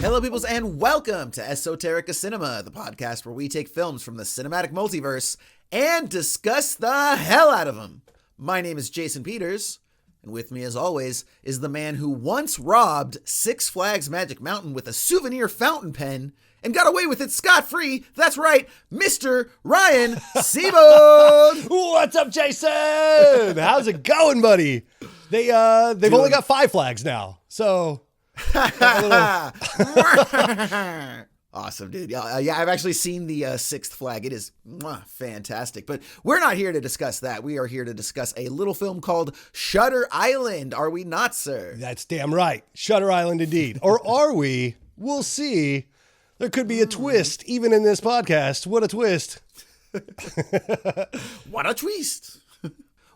Hello, peoples, and welcome to Esoterica Cinema, the podcast where we take films from the cinematic multiverse and discuss the hell out of them. My name is Jason Peters, and with me, as always, is the man who once robbed Six Flags Magic Mountain with a souvenir fountain pen and got away with it scot-free. That's right, Mr. Ryan Seabold. What's up, Jason? How's it going, buddy? They've only got 5 flags now, so... Awesome, dude. Yeah, I've actually seen the sixth flag. It is fantastic. But we're not here to discuss that. We are here to discuss a little film called Shutter Island. Are we not, sir? That's damn right. Shutter Island indeed. Or are we? We'll see. There could be a twist even in this podcast. What a twist. What a twist.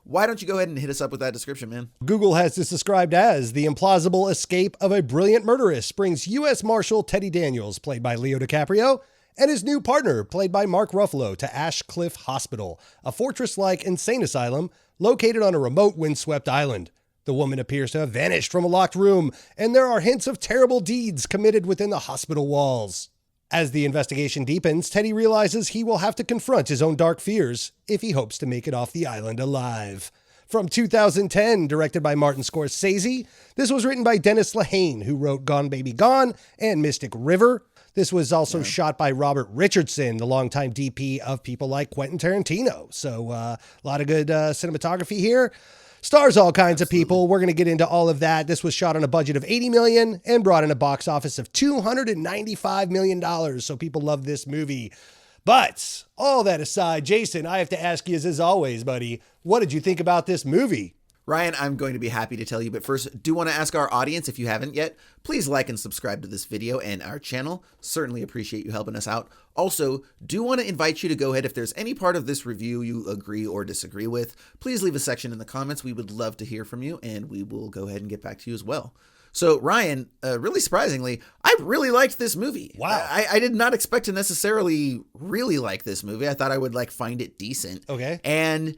Why don't you go ahead and hit us up with that description, man? Google has this described as the implausible escape of a brilliant murderess brings U.S. Marshal Teddy Daniels, played by Leo DiCaprio, and his new partner, played by Mark Ruffalo, to Ash Cliff Hospital, a fortress-like insane asylum located on a remote windswept island. The woman appears to have vanished from a locked room, and there are hints of terrible deeds committed within the hospital walls. As the investigation deepens, Teddy realizes he will have to confront his own dark fears if he hopes to make it off the island alive. From 2010, directed by Martin Scorsese, this was written by Dennis Lehane, who wrote Gone Baby Gone and Mystic River. This was also shot by Robert Richardson, the longtime DP of people like Quentin Tarantino. So a lot of good cinematography here. Stars all kinds of people. We're going to get into all of that. This was shot on a budget of $80 million and brought in a box office of $295 million. So people love this movie. But all that aside, Jason, I have to ask you as always, buddy, what did you think about this movie? Ryan, I'm going to be happy to tell you, but first, do want to ask our audience, if you haven't yet, please like and subscribe to this video and our channel. Certainly appreciate you helping us out. Also, do want to invite you to go ahead, if there's any part of this review you agree or disagree with, please leave a section in the comments. We would love to hear from you, and we will go ahead and get back to you as well. So, Ryan, really surprisingly, I really liked this movie. Wow. I did not expect to necessarily really like this movie. I thought I would find it decent. Okay. And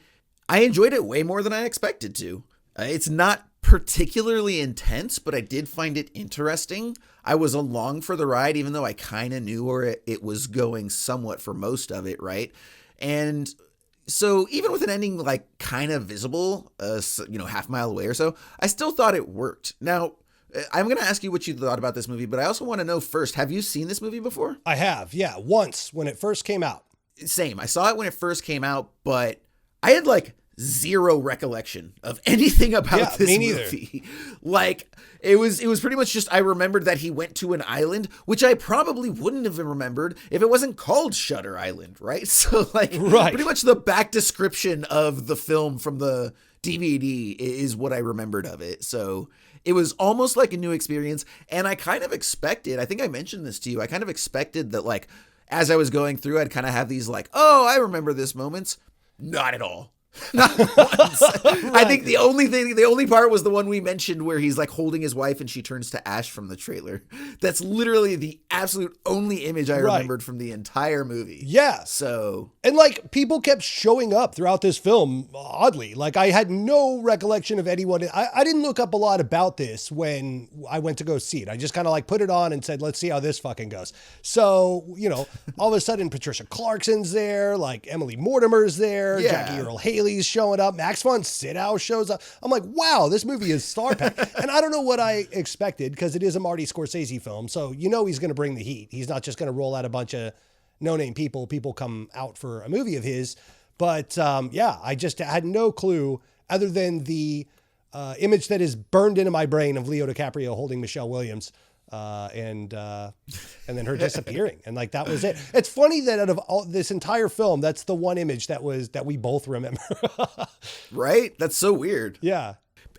I enjoyed it way more than I expected to. It's not particularly intense, but I did find it interesting. I was along for the ride, even though I kind of knew where it was going somewhat for most of it, right? And so even with an ending kind of visible, half mile away or so, I still thought it worked. Now, I'm going to ask you what you thought about this movie, but I also want to know first, have you seen this movie before? I have, yeah, once when it first came out. Same. I saw it when it first came out, but I had zero recollection of anything about this movie. It was pretty much just I remembered that he went to an island, which I probably wouldn't have remembered if it wasn't called Shutter Island, right? So pretty much the back description of the film from the DVD is what I remembered of it. So it was almost like a new experience, and I kind of expected, I think I mentioned this to you, I kind of expected that as I was going through, I'd kind of have these oh, I remember this moments. Not at all. Not once. Right. I think the only part was the one we mentioned where he's holding his wife and she turns to ash from the trailer. That's literally the absolute only image I remembered from the entire movie. Yeah. So. And people kept showing up throughout this film, oddly. I had no recollection of anyone. I didn't look up a lot about this when I went to go see it. I just kind of put it on and said, let's see how this fucking goes. So, all of a sudden Patricia Clarkson's there, Emily Mortimer's there, Jackie Earle Haley's showing up, Max von Sydow shows up. I'm like, wow, this movie is star-packed. And I don't know what I expected because it is a Marty Scorsese film. So he's going to bring the heat. He's not just going to roll out a bunch of no-name people come out for a movie of his. But I just had no clue other than the image that is burned into my brain of Leo DiCaprio holding Michelle Williams. And then her disappearing. And that was it. It's funny that out of all this entire film, that's the one image that we both remember. Right? That's so weird. Yeah.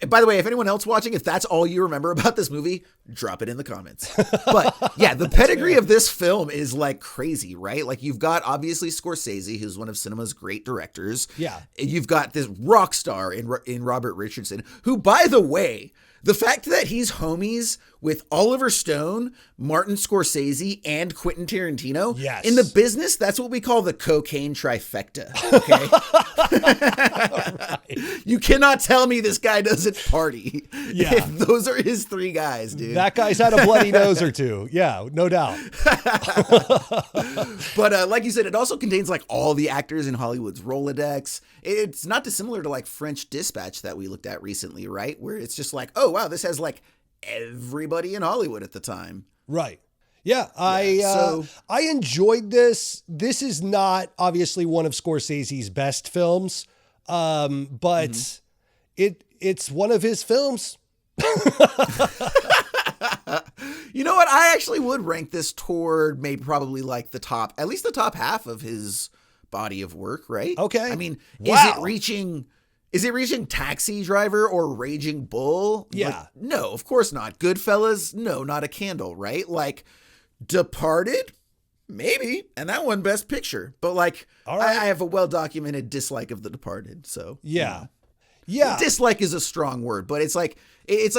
By the way, if anyone else watching, if that's all you remember about this movie, drop it in the comments. But yeah, the pedigree of this film is crazy, right? You've got obviously Scorsese, who's one of cinema's great directors. Yeah. You've got this rock star in Robert Richardson, who, by the way, the fact that he's homies with Oliver Stone, Martin Scorsese, and Quentin Tarantino. Yes. In the business, that's what we call the cocaine trifecta. Okay. Right. You cannot tell me this guy doesn't closet party. Yeah. If those are his three guys, dude. That guy's had a bloody nose or two. Yeah, no doubt. But like you said, it also contains like all the actors in Hollywood's Rolodex. It's not dissimilar to like French Dispatch that we looked at recently, right? Where it's just like, oh, wow, this has like everybody in Hollywood at the time. Right. Yeah, I enjoyed this. This is not obviously one of Scorsese's best films, but it's one of his films. You know what? I actually would rank this toward maybe probably like at least the top half of his body of work, right? Okay. I mean, wow. Is it reaching Taxi Driver or Raging Bull? Yeah. Like, no, of course not. Goodfellas? No, not a candle, right? Like, Departed? Maybe. And that one Best Picture. But like, all right. I have a well-documented dislike of The Departed, so. Yeah. You know. Yeah. Dislike is a strong word, but it's like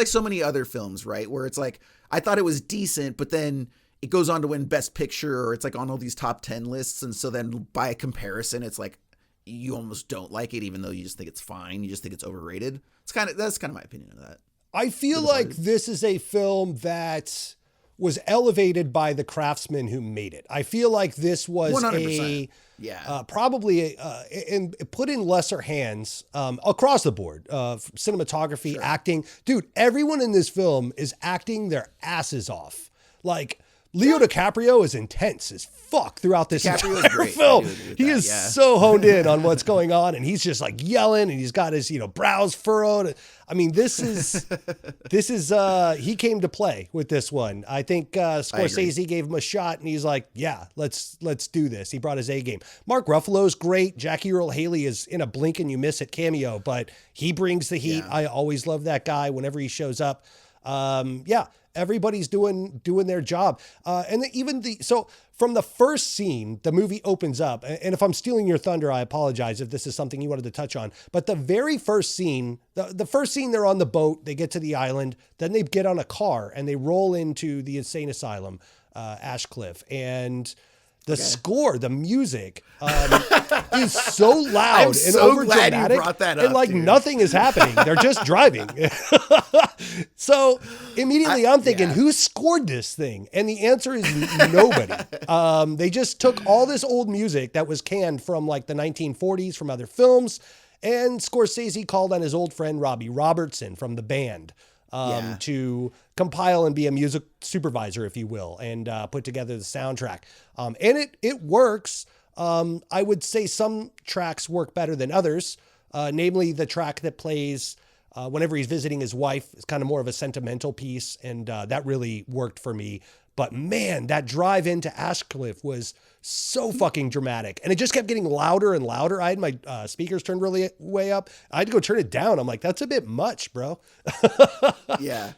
so many other films, right? Where it's like, I thought it was decent, but then it goes on to win Best Picture, or it's like on all these top 10 lists. And so then by comparison, it's like, you almost don't like it, even though you just think it's fine. You just think it's overrated. That's kind of my opinion of that. I feel like this is a film that was elevated by the craftsmen who made it. I feel like this was 100%. Probably and put in lesser hands across the board. Cinematography, sure. Acting. Dude, everyone in this film is acting their asses off. Like, Leo DiCaprio is intense as fuck throughout this entire film. He is so honed in on what's going on, and he's just like yelling, and he's got his brows furrowed. I mean, this is he came to play with this one. I think Scorsese gave him a shot, and he's like, yeah, let's do this. He brought his A game. Mark Ruffalo's great. Jackie Earle Haley is in a blink and you miss it cameo, but he brings the heat. Yeah. I always love that guy whenever he shows up. Everybody's doing their job. So from the first scene, the movie opens up, and if I'm stealing your thunder, I apologize if this is something you wanted to touch on, but the very first scene, the first scene, they're on the boat, they get to the island, then they get on a car and they roll into the insane asylum, Ashcliff, and the score, the music, is so loud and so over glad dramatic, you brought that up, and like dude. Nothing is happening. They're just driving. So immediately I'm thinking, who scored this thing? And the answer is nobody. They just took all this old music that was canned from like the 1940s from other films, and Scorsese called on his old friend Robbie Robertson from the band to compile and be a music supervisor, if you will, and put together the soundtrack. And it works. I would say some tracks work better than others, namely the track that plays whenever he's visiting his wife is kind of more of a sentimental piece, and that really worked for me. But man, that drive into Ashcliff was so fucking dramatic, and it just kept getting louder and louder. I had my speakers turned really way up. I had to go turn it down. I'm like, that's a bit much, bro. Yeah.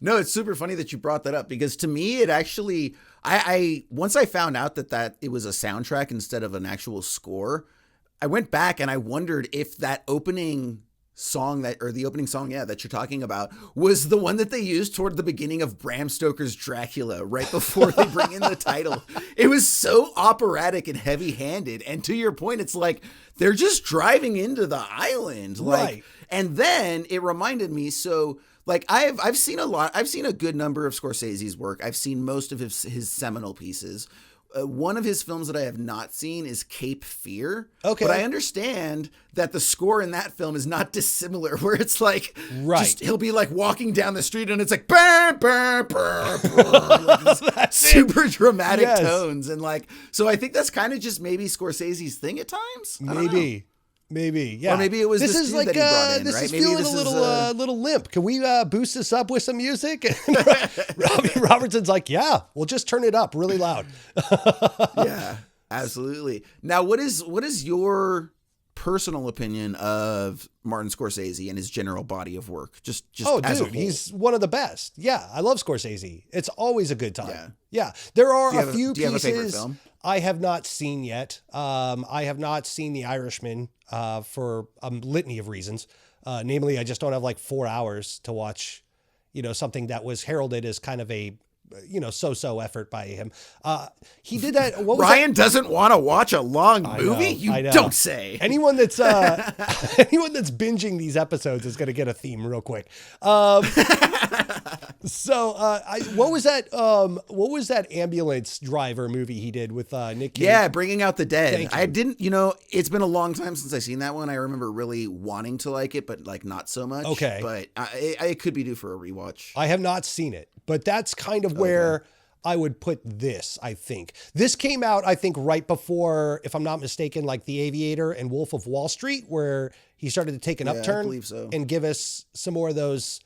No, it's super funny that you brought that up, because to me, it actually, I once I found out that it was a soundtrack instead of an actual score, I went back and I wondered if that opening song that you're talking about was the one that they used toward the beginning of Bram Stoker's Dracula, right before they bring in the title. It was so operatic and heavy-handed, and to your point, it's like they're just driving into the island, right? And then it reminded me, so like I've seen a good number of Scorsese's work. I've seen most of his seminal pieces. One of his films that I have not seen is Cape Fear. Okay. But I understand that the score in that film is not dissimilar, where it's like, he'll be like walking down the street and it's like, burr, burr, burr, burr, like super dramatic tones. And like, so I think that's kind of just maybe Scorsese's thing at times. Maybe, yeah. Or maybe it was this is like that he brought in, this right? is Maybe feeling this a little limp. Can we boost this up with some music? And Robbie Robertson's like, yeah, we'll just turn it up really loud. Yeah, absolutely. Now, what is your personal opinion of Martin Scorsese and his general body of work? Just as a whole. He's one of the best. Yeah, I love Scorsese. It's always a good time. Yeah. There are a few pieces. Do you have a favorite film? I have not seen yet. I have not seen The Irishman for a litany of reasons. Namely, I just don't have like 4 hours to watch, something that was heralded as kind of a so-so effort by him. He did that. What was Ryan doesn't want to watch a long movie? I know. Don't say. Anyone that's binging these episodes is going to get a theme real quick. What was that ambulance driver movie he did with Nick Cage? Yeah, Bringing Out the Dead. I didn't, it's been a long time since I've seen that one. I remember really wanting to like it, but like not so much. Okay. But it could be due for a rewatch. I have not seen it, but that's kind of where I would put this, I think. This came out, I think, right before, if I'm not mistaken, like The Aviator and Wolf of Wall Street, where he started to take an upturn I believe so. And give us some more of those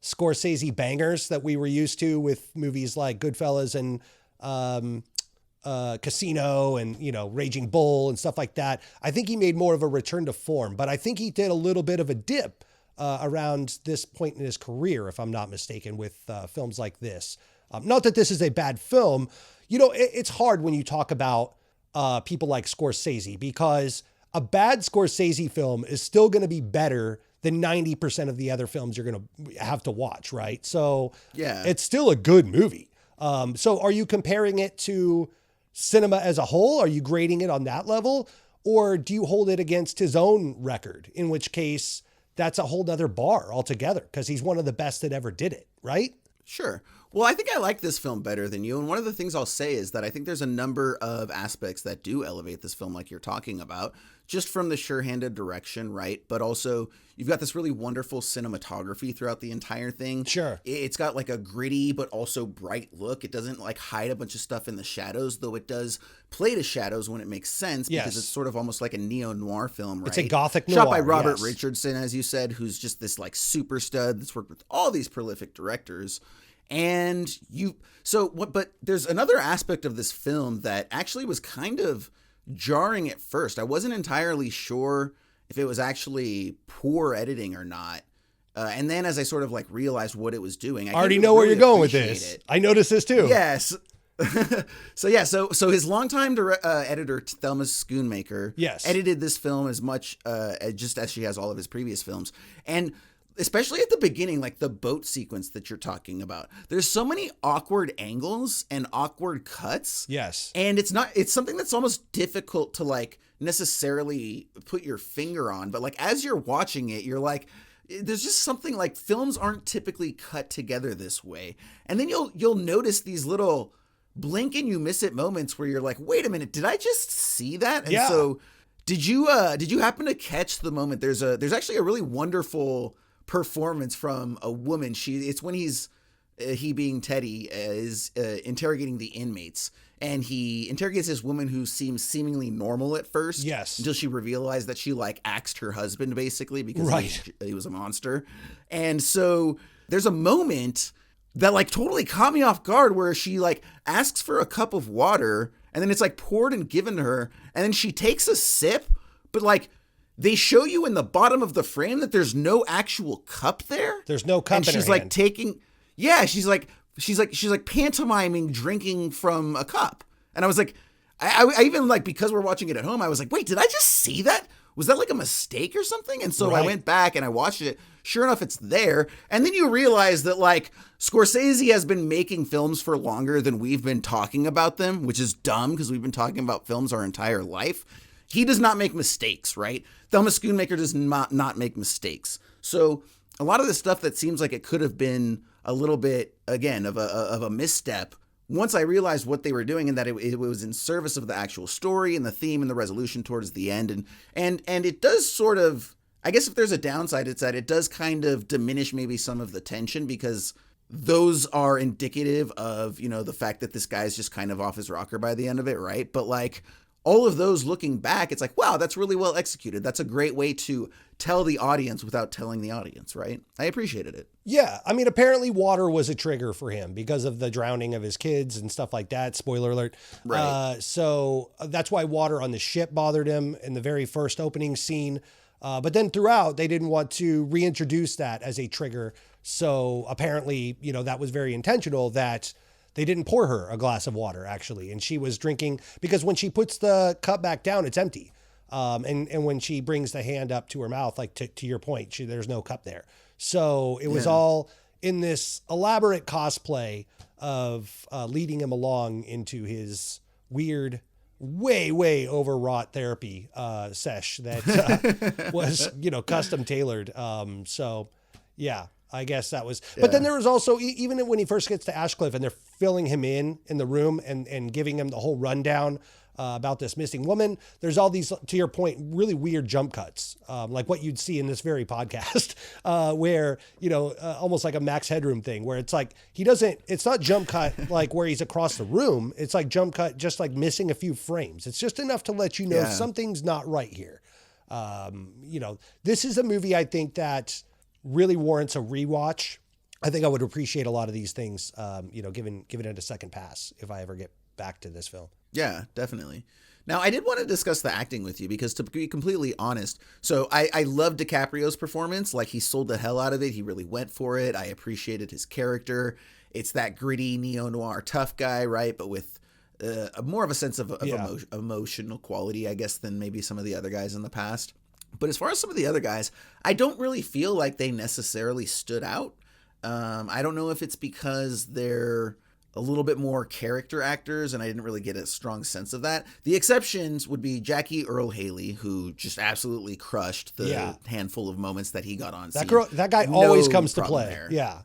Scorsese bangers that we were used to with movies like Goodfellas and Casino and, Raging Bull and stuff like that. I think he made more of a return to form, but I think he did a little bit of a dip around this point in his career, if I'm not mistaken, with films like this. Not that this is a bad film. It's hard when you talk about people like Scorsese, because a bad Scorsese film is still going to be better than 90% of the other films you're going to have to watch, right? So yeah, it's still a good movie. So are you comparing it to cinema as a whole? Are you grading it on that level? Or do you hold it against his own record, in which case that's a whole nother bar altogether, because he's one of the best that ever did it, right? Sure. Well, I think I like this film better than you. And one of the things I'll say is that I think there's a number of aspects that do elevate this film, like you're talking about, just from the sure-handed direction, right? But also, you've got this really wonderful cinematography throughout the entire thing. Sure. It's got like a gritty but also bright look. It doesn't like hide a bunch of stuff in the shadows, though it does play to shadows when it makes sense, because it's sort of almost like a neo-noir film, right? It's a gothic noir. Shot by Robert Richardson, as you said, who's just this like super stud that's worked with all these prolific directors. And but there's another aspect of this film that actually was kind of jarring at first. I wasn't entirely sure if it was actually poor editing or not. And then as I sort of like realized what it was doing, I already know where you're going with this. I noticed this too. Yes. So his longtime editor, Thelma Schoonmaker, edited this film as much just as she has all of his previous films. And especially at the beginning, like the boat sequence that you're talking about, there's so many awkward angles and awkward cuts. Yes. And it's something that's almost difficult to like necessarily put your finger on. But like, as you're watching it, you're like, there's just something like, films aren't typically cut together this way. And then you'll notice these little blink and you miss it moments where you're like, wait a minute, did I just see that? And so did you happen to catch the moment? There's actually a really wonderful performance from a woman. It's when he being Teddy is interrogating the inmates, and he interrogates this woman who seems seemingly normal at first, until she realized that she like axed her husband basically because he was a monster. And so there's a moment that like totally caught me off guard, where she like asks for a cup of water, and then it's like poured and given to her, and then she takes a sip, but like they show you in the bottom of the frame that there's no actual cup there. There's no cup. And she's like taking, she's like pantomiming drinking from a cup. And I was like, I even like, because we're watching it at home, I was like, wait, did I just see that? Was that like a mistake or something? And so I went back and I watched it. Sure enough, it's there. And then you realize that like Scorsese has been making films for longer than we've been talking about them, which is dumb because we've been talking about films our entire life. He does not make mistakes, right? Thelma Schoonmaker does not make mistakes. So a lot of the stuff that seems like it could have been a little bit, again, of a misstep, once I realized what they were doing and that it was in service of the actual story and the theme and the resolution towards the end. And it does sort of, I guess if there's a downside, it's that it does kind of diminish maybe some of the tension, because those are indicative of, the fact that this guy's just kind of off his rocker by the end of it, right? But like, all of those looking back, it's like, wow, that's really well executed. That's a great way to tell the audience without telling the audience, right? I appreciated it. Yeah. I mean, apparently water was a trigger for him because of the drowning of his kids and stuff like that. Spoiler alert. Right. So that's why water on the ship bothered him in the very first opening scene. But then throughout, they didn't want to reintroduce that as a trigger. So apparently, that was very intentional, that they didn't pour her a glass of water, actually. And she was drinking, because when she puts the cup back down, it's empty. And when she brings the hand up to her mouth, like to your point, there's no cup there. So it was all in this elaborate cosplay of leading him along into his weird, way overwrought therapy sesh that was, custom tailored. So yeah, I guess that was, but then there was also, even when he first gets to Ashcliff and they're filling him in the room and giving him the whole rundown about this missing woman, there's all these, to your point, really weird jump cuts, like what you'd see in this very podcast, where, almost like a Max Headroom thing, where it's like, it's not jump cut like where he's across the room. It's like jump cut, just like missing a few frames. It's just enough to let you know something's not right here. This is a movie I think that really warrants a rewatch. I think I would appreciate a lot of these things, giving it a second pass if I ever get back to this film. Yeah, definitely. Now, I did want to discuss the acting with you because, to be completely honest, so I love DiCaprio's performance. Like, he sold the hell out of it. He really went for it. I appreciated his character. It's that gritty neo-noir tough guy, right? But with more of a sense of emotional quality, I guess, than maybe some of the other guys in the past. But as far as some of the other guys, I don't really feel like they necessarily stood out. I don't know if it's because they're a little bit more character actors, and I didn't really get a strong sense of that. The exceptions would be Jackie Earle Haley, who just absolutely crushed the handful of moments that he got on scene. That guy always comes to play. There. Yeah.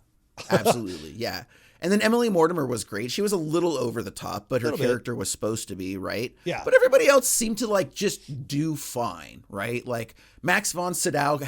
Absolutely, yeah. And then Emily Mortimer was great. She was a little over the top, but her character was supposed to be, right? Yeah. But everybody else seemed to, just do fine, right? Like, Max von Sydow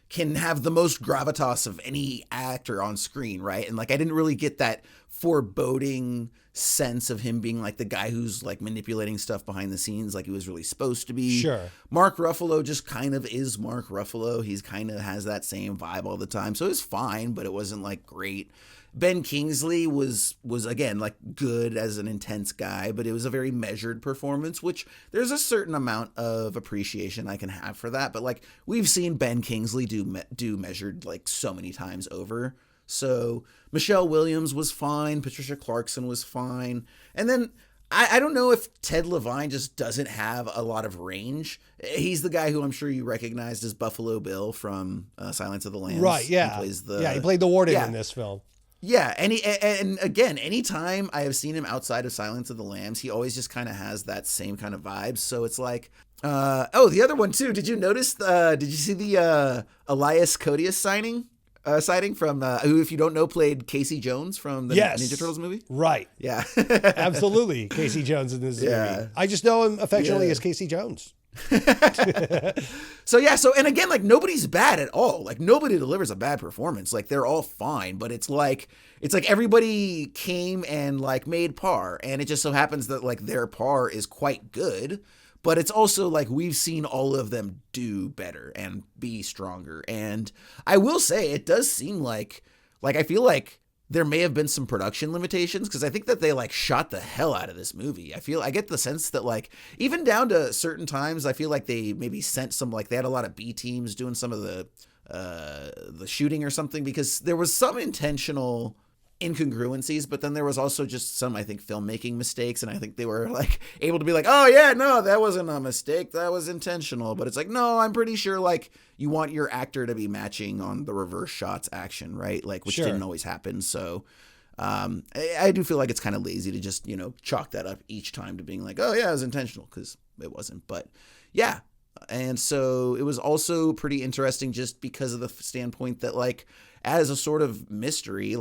can have the most gravitas of any actor on screen, right? And, I didn't really get that foreboding sense of him being, the guy who's, manipulating stuff behind the scenes like he was really supposed to be. Sure. Mark Ruffalo just kind of is Mark Ruffalo. He's kind of has that same vibe all the time. So it was fine, but it wasn't, great. Ben Kingsley was again, good as an intense guy, but it was a very measured performance, which there's a certain amount of appreciation I can have for that. But we've seen Ben Kingsley do measured so many times over. So Michelle Williams was fine. Patricia Clarkson was fine. And then I don't know if Ted Levine just doesn't have a lot of range. He's the guy who I'm sure you recognized as Buffalo Bill from Silence of the Lambs. Right, yeah. He played the warden in this film. Yeah, and again, anytime I have seen him outside of Silence of the Lambs, he always just kind of has that same kind of vibe. So it's the other one too. Did you notice? Did you see the Elias Koteas sighting from who, if you don't know, played Casey Jones from the Ninja Turtles movie? Right. Yeah. Absolutely, Casey Jones in this movie. I just know him affectionately as Casey Jones. So and again, nobody's bad at all. Nobody delivers a bad performance. They're all fine, but it's everybody came and made par, and it just so happens that their par is quite good, but it's also we've seen all of them do better and be stronger. And I will say it does seem like I feel like there may have been some production limitations, because I think that they shot the hell out of this movie. I get the sense that even down to certain times, I feel like they maybe sent some, they had a lot of B teams doing some of the shooting or something, because there was some intentional incongruencies, but then there was also just some, I think, filmmaking mistakes, and I think they were able to be oh yeah, no, that wasn't a mistake, that was intentional. But it's no, I'm pretty sure you want your actor to be matching on the reverse shots action, right? Which didn't always happen. So I do feel like it's kind of lazy to just chalk that up each time to being oh yeah, it was intentional, because it wasn't. But yeah. And so it was also pretty interesting just because of the standpoint that as a sort of mystery,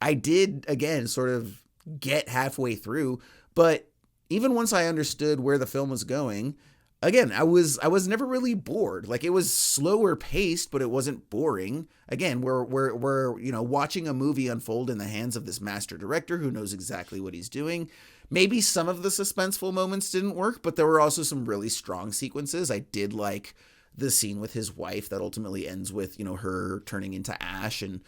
I did, again, sort of get halfway through, but even once I understood where the film was going, again, I was never really bored. It was slower paced, but it wasn't boring. Again, we're watching a movie unfold in the hands of this master director who knows exactly what he's doing. Maybe some of the suspenseful moments didn't work, but there were also some really strong sequences. I did like the scene with his wife that ultimately ends with, her turning into ash, and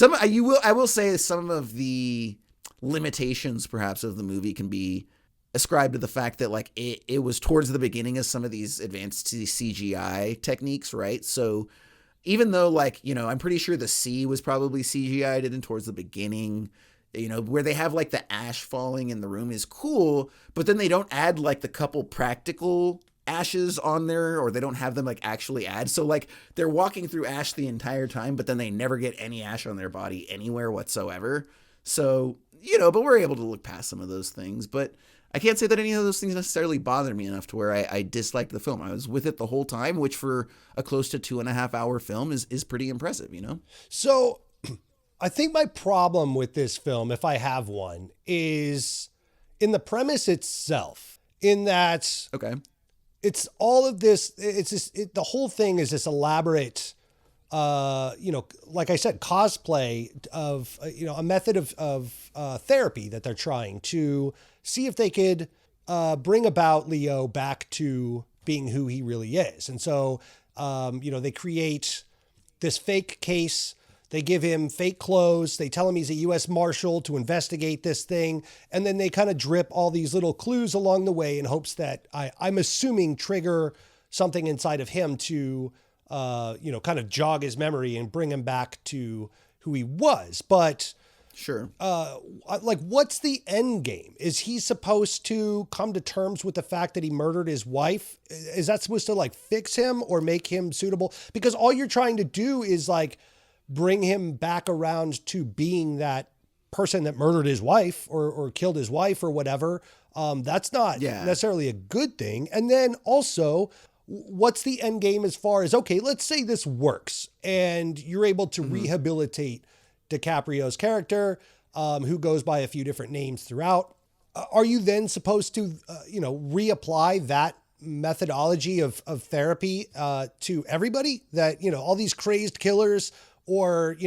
I will say some of the limitations perhaps of the movie can be ascribed to the fact that it was towards the beginning of some of these advanced CGI techniques, right? So even though I'm pretty sure the sea was probably CGI'd in towards the beginning, where they have the ash falling in the room is cool, but then they don't add the couple practical ashes on there, or they don't have them like actually add. So like they're walking through ash the entire time, but then they never get any ash on their body anywhere whatsoever. So, but we're able to look past some of those things. But I can't say that any of those things necessarily bothered me enough to where I disliked the film. I was with it the whole time, which for a close to 2.5 hour film is pretty impressive, So I think my problem with this film, if I have one, is in the premise itself, in that okay, it's all of this. It's just, the whole thing is this elaborate, like I said, cosplay of, a method of therapy that they're trying to see if they could bring about Leo back to being who he really is. And so, they create this fake case. They give him fake clothes. They tell him he's a U.S. Marshal to investigate this thing. And then they kind of drip all these little clues along the way in hopes that I'm assuming trigger something inside of him to, kind of jog his memory and bring him back to who he was. But sure. What's the end game? Is he supposed to come to terms with the fact that he murdered his wife? Is that supposed to fix him or make him suitable? Because all you're trying to do is bring him back around to being that person that murdered his wife or killed his wife or whatever. That's not necessarily a good thing. And then also, what's the end game as far as, okay, let's say this works and you're able to rehabilitate DiCaprio's character, who goes by a few different names throughout. Are you then supposed to, reapply that methodology of therapy to everybody that, all these crazed killers or,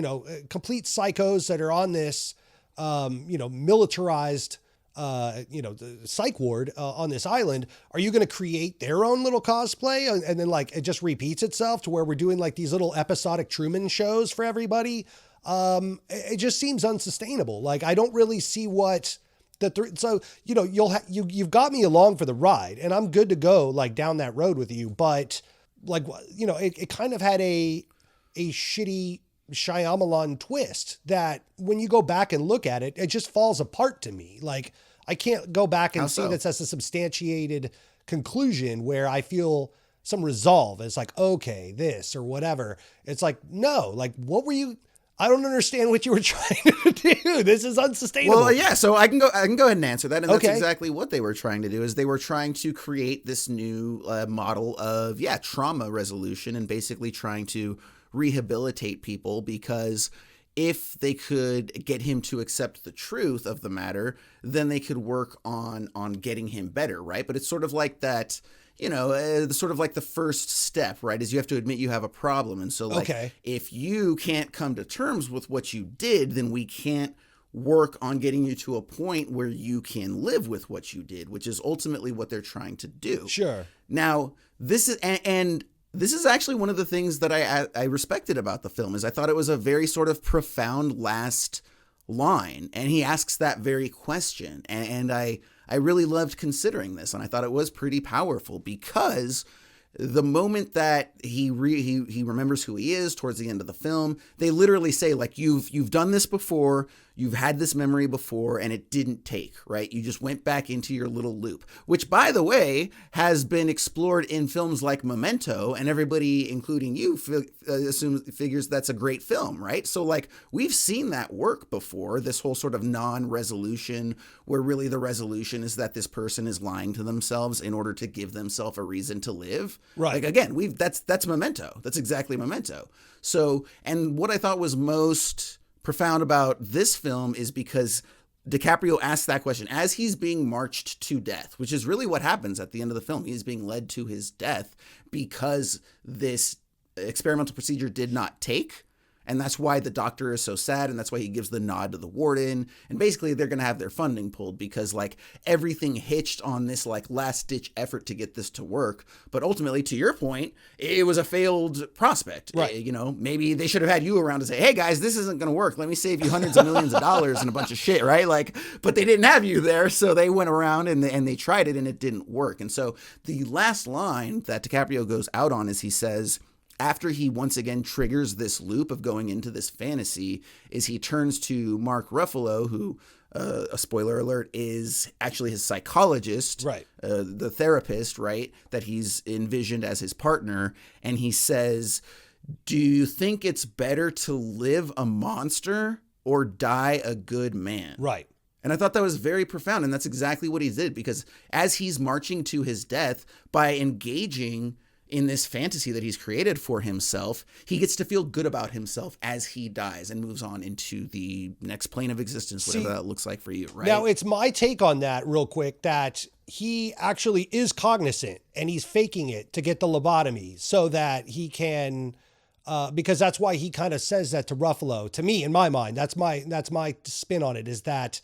complete psychos that are on this, militarized, the psych ward on this island? Are you going to create their own little cosplay and then it just repeats itself to where we're doing these little episodic Truman shows for everybody? It just seems unsustainable. I don't really see what so, you've got me along for the ride and I'm good to go down that road with you. But it kind of had a shitty Shyamalan twist that when you go back and look at it, it just falls apart to me. I can't go back and see that's a substantiated conclusion where I feel some resolve. It's okay, this or whatever. It's no, what were you? I don't understand what you were trying to do. This is unsustainable. Well, yeah. So I can go ahead and answer that. And that's exactly what they were trying to do is they were trying to create this new model of, trauma resolution and basically trying to rehabilitate people, because if they could get him to accept the truth of the matter, then they could work on getting him better, right? But it's sort of like that, sort of like the first step, right, is you have to admit you have a problem. And so if you can't come to terms with what you did, then we can't work on getting you to a point where you can live with what you did, which is ultimately what they're trying to do. Sure. Now, this is actually one of the things that I respected about the film, is I thought it was a very sort of profound last line. And he asks that very question. And I really loved considering this. And I thought it was pretty powerful, because the moment that he remembers who he is towards the end of the film, they literally say, you've done this before, you've had this memory before, and it didn't take, right? You just went back into your little loop, which, by the way, has been explored in films like Memento, and everybody, including you, figures that's a great film, right? So we've seen that work before, this whole sort of non-resolution, where really the resolution is that this person is lying to themselves in order to give themselves a reason to live. Right. Again, that's Memento. That's exactly Memento. So, and what I thought was most profound about this film is because DiCaprio asks that question as he's being marched to death, which is really what happens at the end of the film. He's being led to his death because this experimental procedure did not take. And that's why the doctor is so sad. And that's why he gives the nod to the warden. And basically they're going to have their funding pulled because everything hitched on this last ditch effort to get this to work. But ultimately, to your point, it was a failed prospect. Right. Maybe they should have had you around to say, hey guys, this isn't going to work. Let me save you hundreds of millions of dollars and a bunch of shit. Right. But they didn't have you there. So they went around and they tried it and it didn't work. And so the last line that DiCaprio goes out on is he says, after he once again triggers this loop of going into this fantasy is he turns to Mark Ruffalo, who, a spoiler alert, is actually his psychologist, right? The therapist, right? That he's envisioned as his partner. And he says, do you think it's better to live a monster or die a good man? Right. And I thought that was very profound. And that's exactly what he did, because as he's marching to his death by engaging in this fantasy that he's created for himself, he gets to feel good about himself as he dies and moves on into the next plane of existence, whatever that looks like for you, right? Now, it's my take on that real quick, that he actually is cognizant and he's faking it to get the lobotomy so that he can, because that's why he kind of says that to Ruffalo. To me, in my mind, that's my spin on it, is that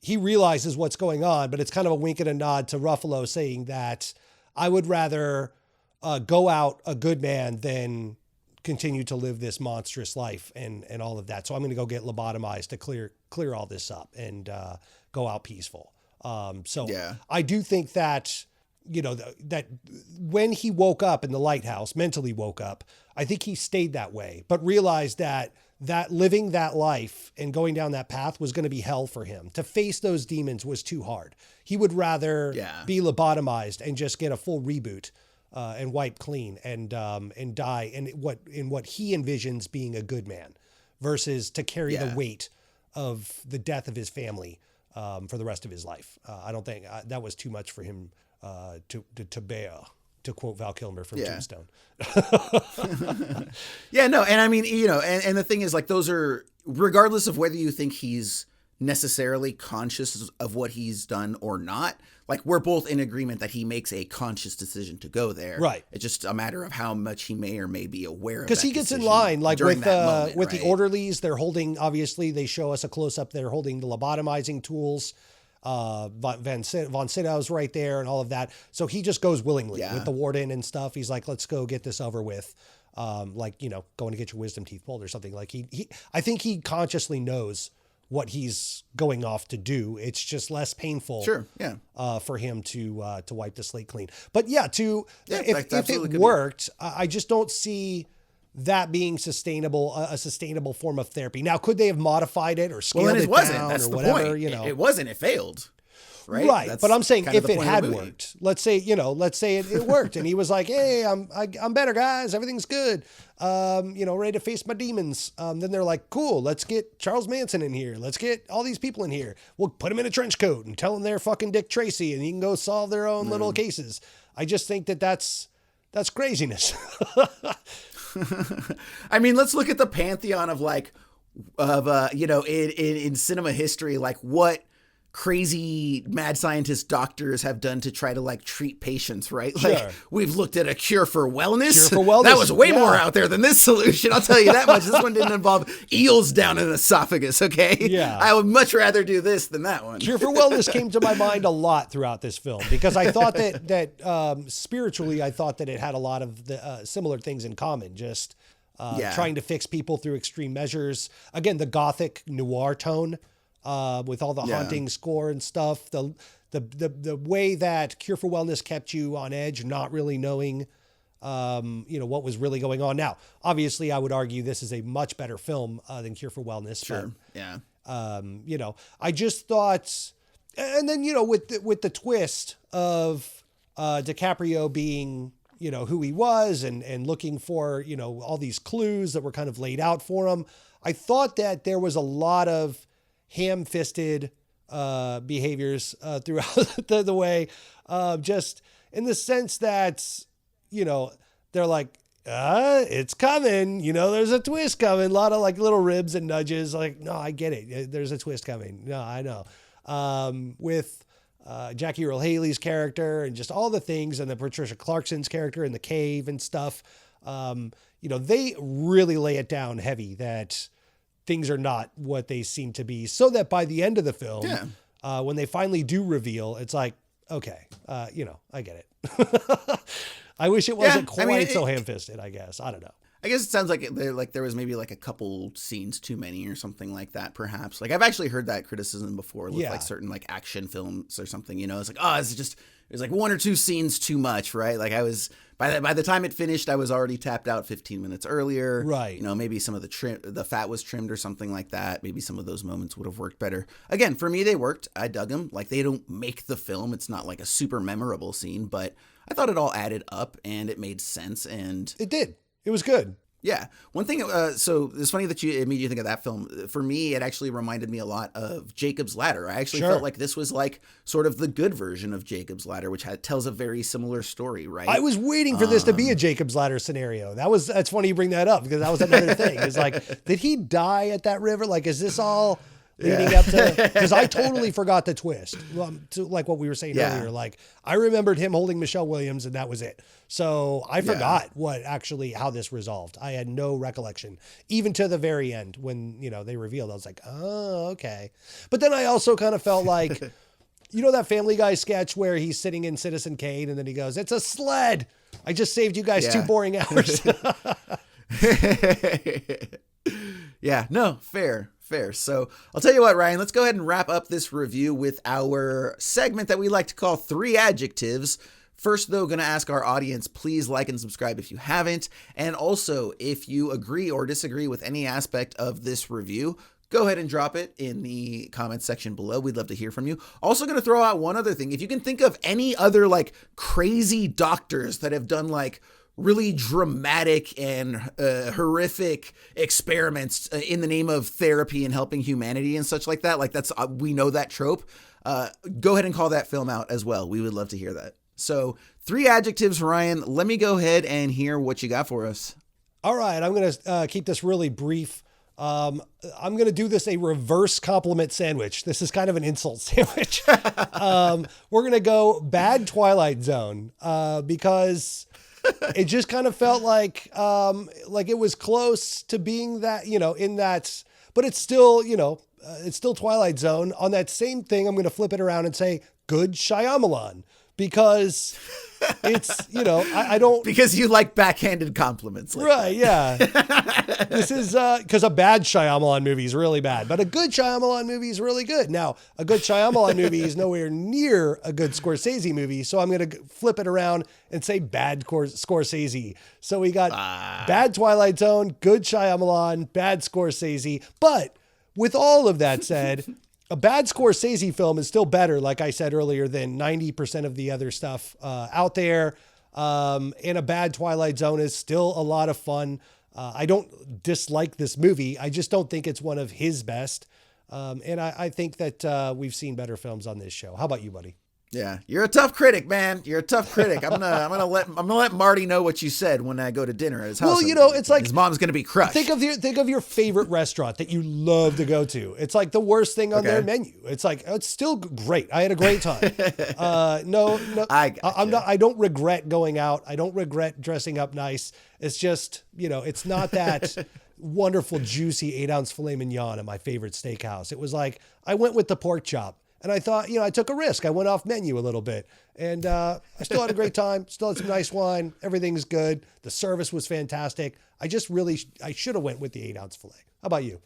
he realizes what's going on, but it's kind of a wink and a nod to Ruffalo saying that I would rather go out a good man than continue to live this monstrous life and all of that. So I'm going to go get lobotomized to clear all this up and go out peaceful. I do think that, that when he woke up in the lighthouse, mentally woke up, I think he stayed that way, but realized that living that life and going down that path was going to be hell for him. To face those demons was too hard. He would rather be lobotomized and just get a full reboot and wipe clean and die in what he envisions being a good man, versus to carry the weight of the death of his family for the rest of his life. I don't think that was too much for him to bear, to quote Val Kilmer from Tombstone. And I mean, and the thing is, like, those are, regardless of whether you think he's necessarily conscious of what he's done or not, like, we're both in agreement that he makes a conscious decision to go there. Right. It's just a matter of how much he may or may be aware of, because he gets in line, like with moment, the orderlies. They're holding, obviously they show us a close up, they're holding the lobotomizing tools. Von Sydow's right there and all of that. So he just goes willingly with the warden and stuff. He's like, let's go get this over with. Going to get your wisdom teeth pulled or something. Like I think he consciously knows what he's going off to do. It's just less painful for him to wipe the slate clean. But if it worked, I just don't see that being sustainable, a sustainable form of therapy. Now, could they have modified it or scaled it down or whatever? It wasn't. It failed. Right. Right. But I'm saying if it had worked, let's say it worked and he was like, hey, I'm better, guys. Everything's good. Ready to face my demons. Then they're like, cool, let's get Charles Manson in here. Let's get all these people in here. We'll put them in a trench coat and tell them they're fucking Dick Tracy and he can go solve their own little cases. I just think that's craziness. I mean, let's look at the pantheon of in cinema history, like what crazy mad scientist doctors have done to try to like treat patients, right? Like we've looked at a cure for wellness. That was way more out there than this solution. I'll tell you that much. This one didn't involve eels down an esophagus. Okay. Yeah. I would much rather do this than that one. Cure for wellness came to my mind a lot throughout this film because I thought that spiritually, I thought that it had a lot of the similar things in common. Just trying to fix people through extreme measures. Again, the gothic noir tone. With all the haunting score and stuff, the way that Cure for Wellness kept you on edge, not really knowing, what was really going on. Now, obviously, I would argue this is a much better film than Cure for Wellness. Sure. But, I just thought, and then with the twist of DiCaprio being who he was and looking for all these clues that were kind of laid out for him, I thought that there was a lot of ham-fisted behaviors throughout the way, just in the sense that, they're like, it's coming, there's a twist coming. A lot of like little ribs and nudges. Like, no, I get it. There's a twist coming. No, I know. With Jackie Earle Haley's character and just all the things, and the Patricia Clarkson's character in the cave and stuff, they really lay it down heavy that things are not what they seem to be, so that by the end of the film, when they finally do reveal, it's like, okay, I get it. I wish it wasn't quite so ham-fisted, I guess. I don't know. I guess it sounds like there was maybe like a couple scenes too many or something like that, perhaps. Like I've actually heard that criticism before with like certain like action films or something. You know, it's like, oh, it was like one or two scenes too much, right? Like I was by the time it finished, I was already tapped out 15 minutes earlier. Right. You know, maybe some of the fat was trimmed or something like that. Maybe some of those moments would have worked better. Again, for me, they worked. I dug them. Like they don't make the film. It's not like a super memorable scene, but I thought it all added up and it made sense. And it did. It was good. Yeah. One thing, so it's funny that you immediately think of that film. For me, it actually reminded me a lot of Jacob's Ladder. I actually felt like this was like sort of the good version of Jacob's Ladder, which tells a very similar story, right? I was waiting for this to be a Jacob's Ladder scenario. That's funny you bring that up because that was another thing. It's like, did he die at that river? Like, is this all leading up to, because I totally forgot the twist, to like what we were saying earlier. Like I remembered him holding Michelle Williams and that was it. So I forgot how this resolved. I had no recollection, even to the very end when, they revealed. I was like, oh, okay. But then I also kind of felt like, that Family Guy sketch where he's sitting in Citizen Kane and then he goes, it's a sled. I just saved you guys 2 boring hours. Yeah, no, fair. So I'll tell you what, Ryan, let's go ahead and wrap up this review with our segment that we like to call 3 Adjectives. First, though, going to ask our audience, please like and subscribe if you haven't. And also, if you agree or disagree with any aspect of this review, go ahead and drop it in the comments section below. We'd love to hear from you. Also going to throw out one other thing. If you can think of any other like crazy doctors that have done like really dramatic and horrific experiments in the name of therapy and helping humanity and such like that, like that's we know that trope. Go ahead and call that film out as well. We would love to hear that. So 3 Adjectives, Ryan. Let me go ahead and hear what you got for us. All right. I'm going to keep this really brief. I'm going to do this a reverse compliment sandwich. This is kind of an insult sandwich. We're going to go bad Twilight Zone because it just kind of felt like it was close to being that, in that, but it's still, it's still Twilight Zone. On that same thing, I'm going to flip it around and say good Shyamalan. Because it's, I don't... Because you like backhanded compliments. Like right, yeah. This is, because a bad Shyamalan movie is really bad, but a good Shyamalan movie is really good. Now, a good Shyamalan movie is nowhere near a good Scorsese movie, so I'm going to flip it around and say bad Scorsese. So we got bad Twilight Zone, good Shyamalan, bad Scorsese. But with all of that said... A bad Scorsese film is still better, like I said earlier, than 90% of the other stuff out there. And a bad Twilight Zone is still a lot of fun. I don't dislike this movie. I just don't think it's one of his best. And I think that we've seen better films on this show. How about you, buddy? Yeah, you're a tough critic, man. You're a tough critic. I'm gonna let Marty know what you said when I go to dinner at his house. Well, it's like his mom's gonna be crushed. Think of your favorite restaurant that you love to go to. It's like the worst thing on their menu. It's like it's still great. I had a great time. No, I don't regret going out. I don't regret dressing up nice. It's just it's not that wonderful juicy 8-ounce filet mignon at my favorite steakhouse. It was like I went with the pork chop. And I thought, I took a risk. I went off menu a little bit and I still had a great time. Still had some nice wine. Everything's good. The service was fantastic. I should have went with the 8-ounce filet. How about you?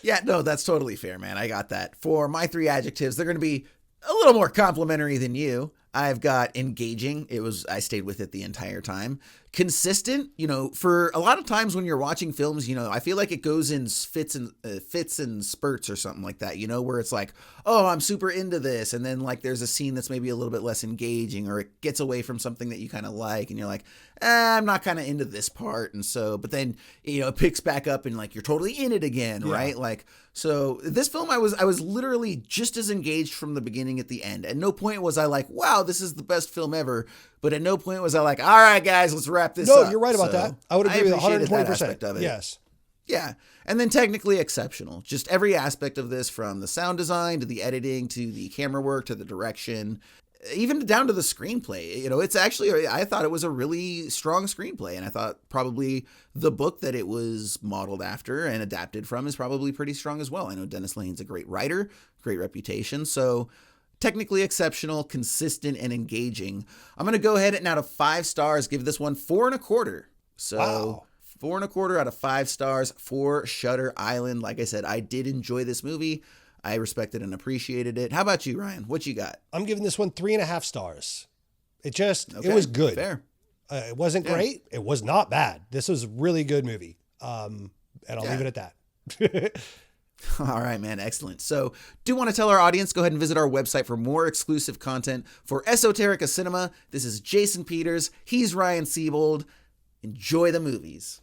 Yeah, no, that's totally fair, man. I got that. For my 3 adjectives, they're going to be a little more complimentary than you. I've got engaging. I stayed with it the entire time. Consistent, for a lot of times when you're watching films, I feel like it goes in fits and spurts or something like that, where it's like, oh, I'm super into this. And then like, there's a scene that's maybe a little bit less engaging or it gets away from something that you kind of like. And you're like, I'm not kind of into this part. And so, but then, it picks back up and like, you're totally in it again. Yeah. Right. Like, so this film, I was literally just as engaged from the beginning at the end. At no point was I like, wow, this is the best film ever. But at no point was I like, all right, guys, let's wrap this up. No, you're right about that. I would agree with 120% of it. Yes. Yeah. And then technically exceptional. Just every aspect of this, from the sound design to the editing to the camera work to the direction, even down to the screenplay. It's actually, I thought it was a really strong screenplay. And I thought probably the book that it was modeled after and adapted from is probably pretty strong as well. I know Dennis Lane's a great writer, great reputation. So technically exceptional, consistent, and engaging. I'm going to go ahead and out of 5 stars, give this one 4.25. So wow. 4.25 out of 5 stars for Shutter Island. Like I said, I did enjoy this movie. I respected and appreciated it. How about you, Ryan? What you got? I'm giving this one 3.5 stars. It was good. Fair. It wasn't great. It was not bad. This was a really good movie. And I'll leave it at that. All right, man. Excellent. So do want to tell our audience, go ahead and visit our website for more exclusive content for Esoterica Cinema. This is Jason Peters. He's Ryan Siebold. Enjoy the movies.